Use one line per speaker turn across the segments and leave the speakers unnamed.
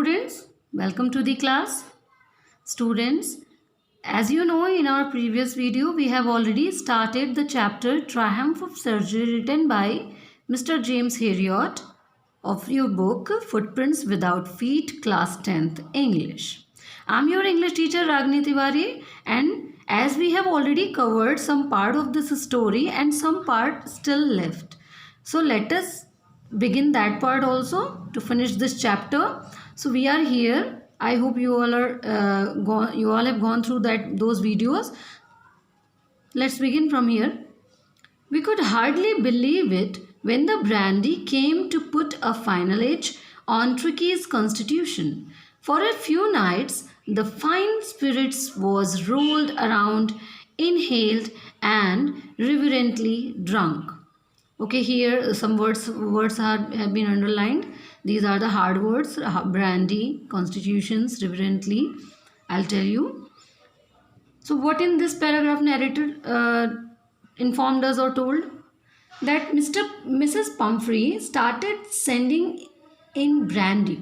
students, welcome to the class. Students, as you know, in our previous video we have already started the chapter Triumph of Surgery written by Mr. James Herriot of your book Footprints Without Feet, class 10th English. I am your English teacher Ragini Tiwari, and as we have already covered some part of this story and some part still left. So let us begin that part also to finish this chapter. So we are here. I hope you all are you all have gone through those videos. Let's begin from here. We could hardly believe it when the brandy came to put a final edge on Tricky's constitution. For a few nights, the fine spirits was rolled around, inhaled, and reverently drunk. Okay, here some words have been underlined. These are the hard words: brandy, constitutions, reverently. I'll tell you. So what in this paragraph narrator informed us or told? That Mrs. Pumphrey started sending in brandy.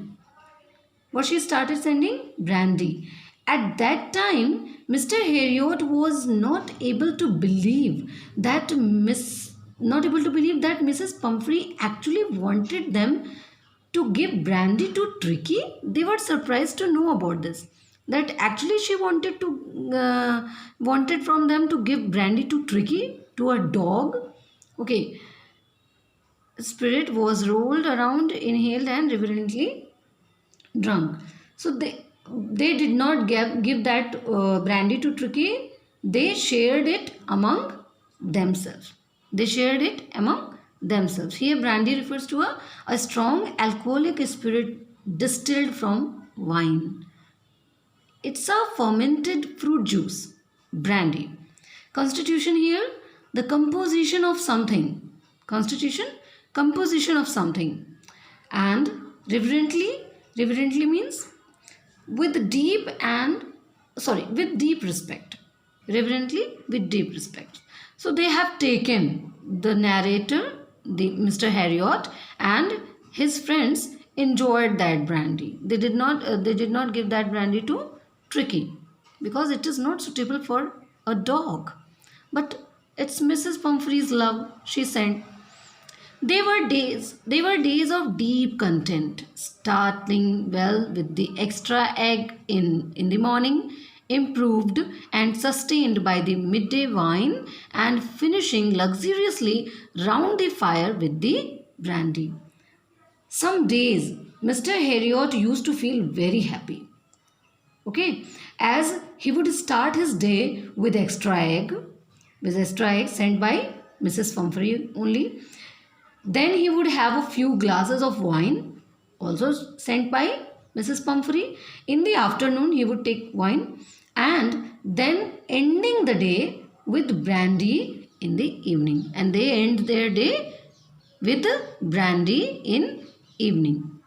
What she started sending? Brandy. At that time, Mr. Herriot was not able to believe that Mrs. Pumphrey actually wanted them to give brandy to Tricky. They were surprised to know about this. That actually she wanted from them to give brandy to Tricky, to a dog. Okay. Spirit was rolled around, inhaled, and reverently drunk. So they did not give that brandy to Tricky. They shared it among themselves. They shared it among themselves. Here brandy refers to a strong alcoholic spirit distilled from wine. It's a fermented fruit juice, brandy. Constitution here, the composition of something. Constitution, composition of something. And reverently means with deep respect. Reverently, with deep respect. So they have taken the narrator, Mr. Herriot, and his friends enjoyed that brandy. They did not give that brandy to Tricky because it is not suitable for a dog. But it's Mrs. Pumphrey's love she sent. They were days of deep content, starting well with the extra egg in the morning, improved and sustained by the midday wine, and finishing luxuriously round the fire with the brandy. Some days Mr. Herriot used to feel very happy. Okay, as he would start his day with extra egg sent by Mrs. Pumphrey only. Then he would have a few glasses of wine, also sent by Mrs. Pumphrey. In the afternoon, he would take wine, and then ending the day with brandy in the evening. And they end their day with brandy in evening.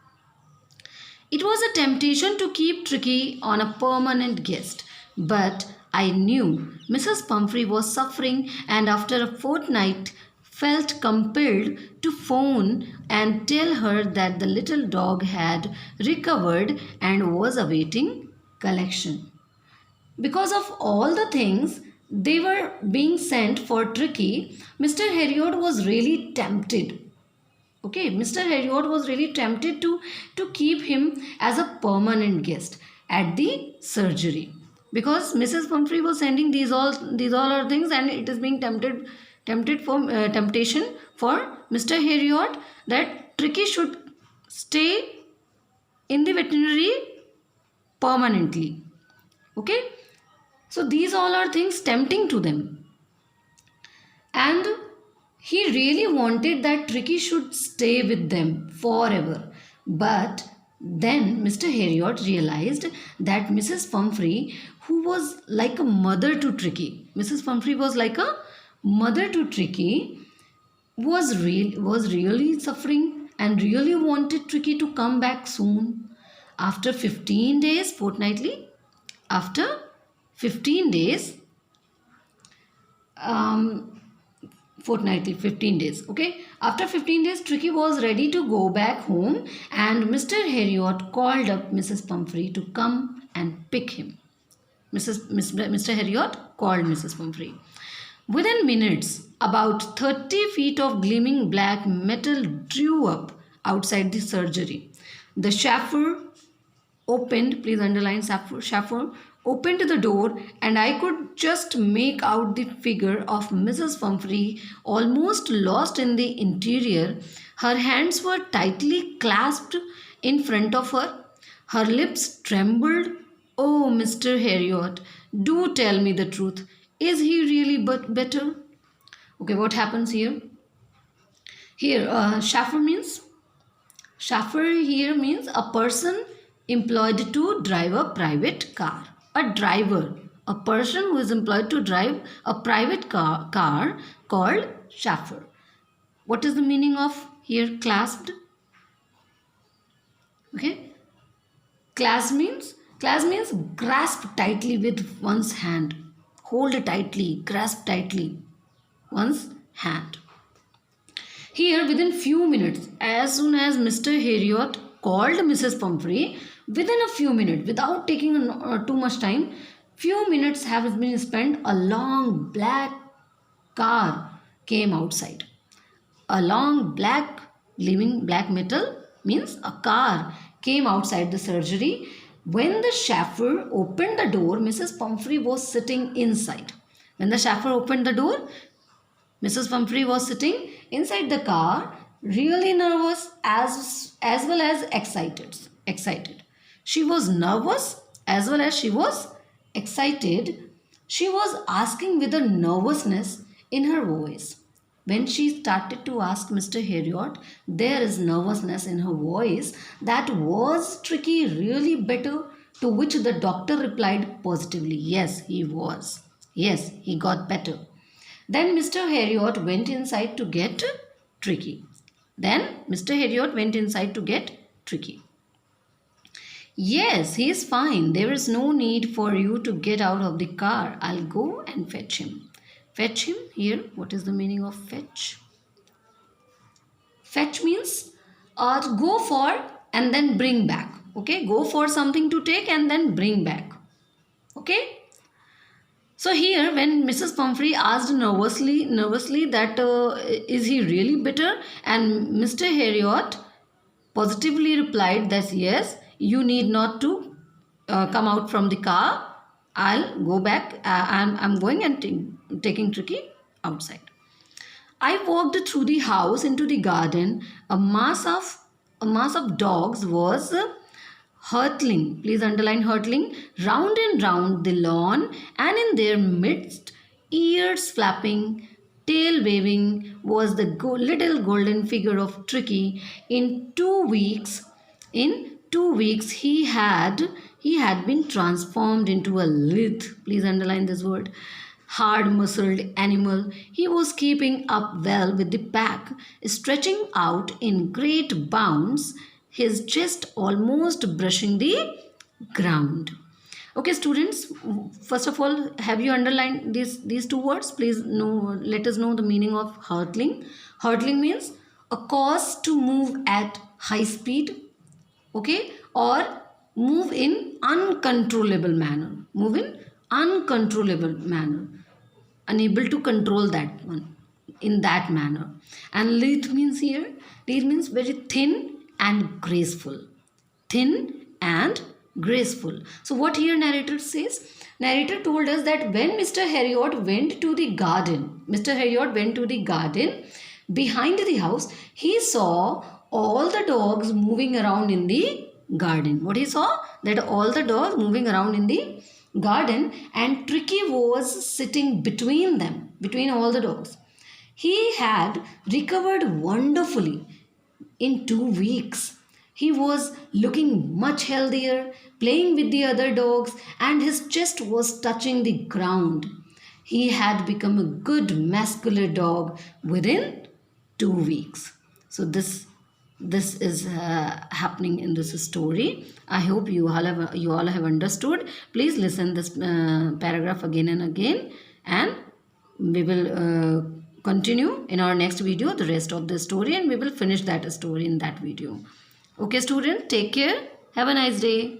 It was a temptation to keep Tricky on a permanent guest, but I knew Mrs. Pumphrey was suffering, and after a fortnight felt compelled to phone and tell her that the little dog had recovered and was awaiting collection. Because of all the things they were being sent for Tricky, Mr. Herriot was really tempted. Okay, Mr. Herriot was really tempted to keep him as a permanent guest at the surgery, because Mrs. Pumphrey was sending these all are things, and it is being temptation for Mr. Herriot that Tricky should stay in the veterinary permanently. Okay, so these all are things tempting to them, and he really wanted that Tricky should stay with them forever. But then Mr. Herriot realized that Mrs. Pumphrey, who was like a mother to Tricky, Mrs. Pumphrey was like a mother to Tricky, was really suffering and really wanted Tricky to come back soon. After 15 days, fortnightly, after 15 days, Fortnightly, 15 days. Okay, after 15 days, Tricky was ready to go back home, and Mr. Heriot called up Mrs. Pumphrey to come and pick him. Mr. Heriot called Mrs. Pumphrey. Within minutes, about 30 feet of gleaming black metal drew up outside the surgery. The chauffeur opened, please underline chauffeur, opened the door, and I could just make out the figure of Mrs. Pumphrey, almost lost in the interior. Her hands were tightly clasped in front of her. Her lips trembled. Oh, Mr. Heriot, do tell me the truth. Is he really better? Okay, what happens here? Here, chauffeur here means a person employed to drive a private car. A driver, a person who is employed to drive a private car called chauffeur. What is the meaning of here clasped? Okay, class means grasp tightly with one's hand. Hold tightly, grasp tightly one's hand. Here, within few minutes, as soon as Mr. Heriot called Mrs. Pumphrey, within a few minutes, without taking too much time, few minutes have been spent. A long black car came outside. A long black gleaming black metal means a car came outside the surgery. When the chauffeur opened the door, Mrs. Pumphrey was sitting inside. When the chauffeur opened the door, Mrs. Pumphrey was sitting inside the car, really nervous as well as excited. She was nervous as well as she was excited. She was asking with a nervousness in her voice. When she started to ask Mr. Heriot, there is nervousness in her voice. That was Tricky really better? To which the doctor replied positively, yes, he was. Yes, he got better. Then Mr. Heriot went inside to get Tricky. Yes, he is fine. There is no need for you to get out of the car. I'll go and fetch him. Fetch him here. What is the meaning of fetch? Fetch means go for and then bring back. Okay, go for something to take and then bring back. Okay. So here, when Mrs. Pumphrey asked nervously that is he really bitter, and Mr. Heriot positively replied that yes, you need not to come out from the car. I'll go back. I'm going and taking Tricky outside. I walked through the house into the garden. A mass of dogs was hurtling, please underline hurtling, round and round the lawn, and in their midst, ears flapping, tail waving, was the little golden figure of Tricky. In 2 weeks, he had been transformed into a lithe, please underline this word, hard-muscled animal. He was keeping up well with the pack, stretching out in great bounds, his chest almost brushing the ground. Okay, students, first of all, have you underlined these two words? Please let us know the meaning of hurtling. Hurtling means a cause to move at high speed, okay, or move in uncontrollable manner. Unable to control that one in that manner. And lithe means very thin and graceful. So what here narrator says? Narrator told us that when Mr. Heriot went to the garden behind the house, he saw all the dogs moving around in the garden. What he saw? That all the dogs moving around in the garden, and Tricky was sitting between all the dogs. He had recovered wonderfully in 2 weeks. He was looking much healthier, playing with the other dogs, and his chest was touching the ground. He had become a good muscular dog within 2 weeks. So this is happening in this story. I hope you all have understood. Please listen this paragraph again and again, and we will continue in our next video the rest of the story, and we will finish that story in that video. Okay student, take care. Have a nice day.